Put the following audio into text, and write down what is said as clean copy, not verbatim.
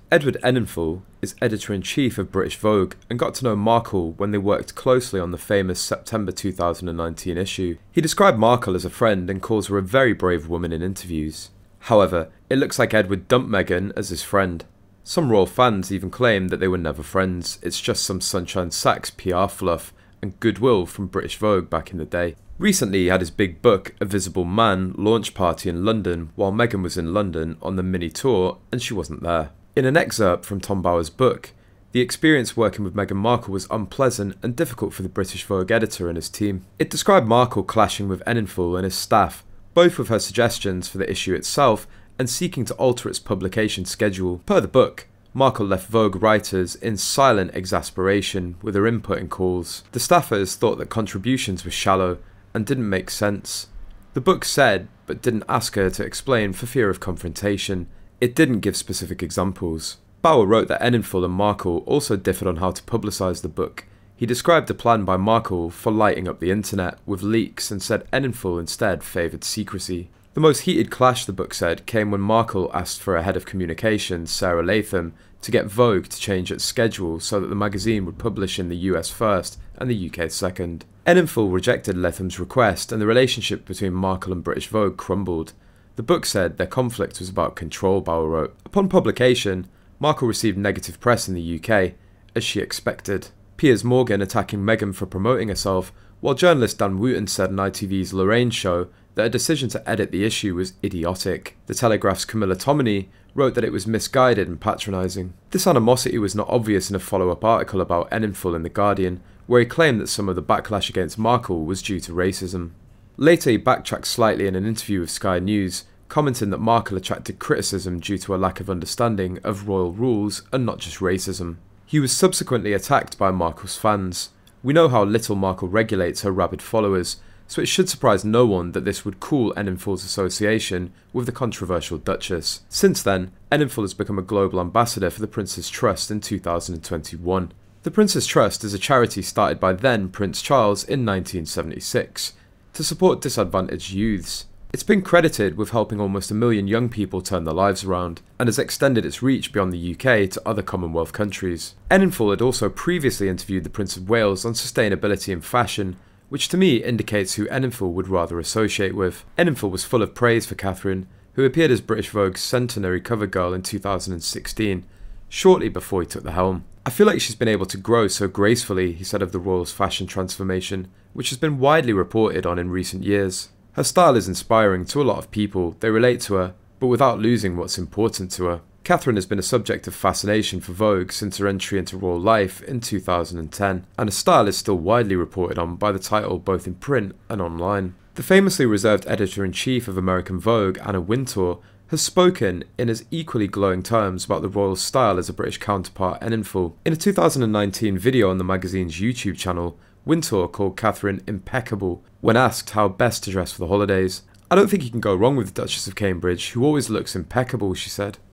Edward Enninful is editor-in-chief of British Vogue and got to know Markle when they worked closely on the famous September 2019 issue. He described Markle as a friend and calls her a very brave woman in interviews. However, it looks like Edward dumped Meghan as his friend. Some royal fans even claim that they were never friends, it's just some Sunshine Sachs PR fluff and goodwill from British Vogue back in the day. Recently he had his big book, A Visible Man, launch party in London while Meghan was in London on the mini tour and she wasn't there. In an excerpt from Tom Bower's book, the experience working with Meghan Markle was unpleasant and difficult for the British Vogue editor and his team. It described Markle clashing with Enninful and his staff, both with her suggestions for the issue itself and seeking to alter its publication schedule. Per the book, Markle left Vogue writers in silent exasperation with her input and calls. The staffers thought that contributions were shallow and didn't make sense. The book said, but didn't ask her to explain for fear of confrontation. It didn't give specific examples. Bower wrote that Enninful and Markle also differed on how to publicise the book. He described a plan by Markle for lighting up the internet with leaks and said Enninful instead favoured secrecy. The most heated clash, the book said, came when Markle asked for a head of communications, Sarah Latham, to get Vogue to change its schedule so that the magazine would publish in the US first and the UK second. Enninful rejected Latham's request and the relationship between Markle and British Vogue crumbled. The book said their conflict was about control, Bower wrote. Upon publication, Markle received negative press in the UK, as she expected. Piers Morgan attacking Meghan for promoting herself, while journalist Dan Wooten said on ITV's Lorraine show that a decision to edit the issue was idiotic. The Telegraph's Camilla Tominey wrote that it was misguided and patronising. This animosity was not obvious in a follow-up article about Enninful in The Guardian, where he claimed that some of the backlash against Markle was due to racism. Later he backtracked slightly in an interview with Sky News, commenting that Markle attracted criticism due to a lack of understanding of royal rules and not just racism. He was subsequently attacked by Markle's fans. We know how little Markle regulates her rabid followers, so it should surprise no one that this would cool Enninful's association with the controversial Duchess. Since then, Enninful has become a global ambassador for the Prince's Trust in 2021. The Prince's Trust is a charity started by then Prince Charles in 1976 to support disadvantaged youths. It's been credited with helping almost 1 million young people turn their lives around, and has extended its reach beyond the UK to other Commonwealth countries. Enninful had also previously interviewed the Prince of Wales on sustainability and fashion, which to me indicates who Enninful would rather associate with. Enninful was full of praise for Catherine, who appeared as British Vogue's centenary cover girl in 2016, shortly before he took the helm. I feel like she's been able to grow so gracefully, he said of the royal's fashion transformation, which has been widely reported on in recent years. Her style is inspiring to a lot of people, they relate to her, but without losing what's important to her. Catherine has been a subject of fascination for Vogue since her entry into royal life in 2010, and her style is still widely reported on by the title both in print and online. The famously reserved editor-in-chief of American Vogue, Anna Wintour, has spoken in as equally glowing terms about the royal style as a British counterpart Enninful. In a 2019 video on the magazine's YouTube channel, Wintour called Catherine impeccable when asked how best to dress for the holidays. "I don't think you can go wrong with the Duchess of Cambridge, who always looks impeccable," she said.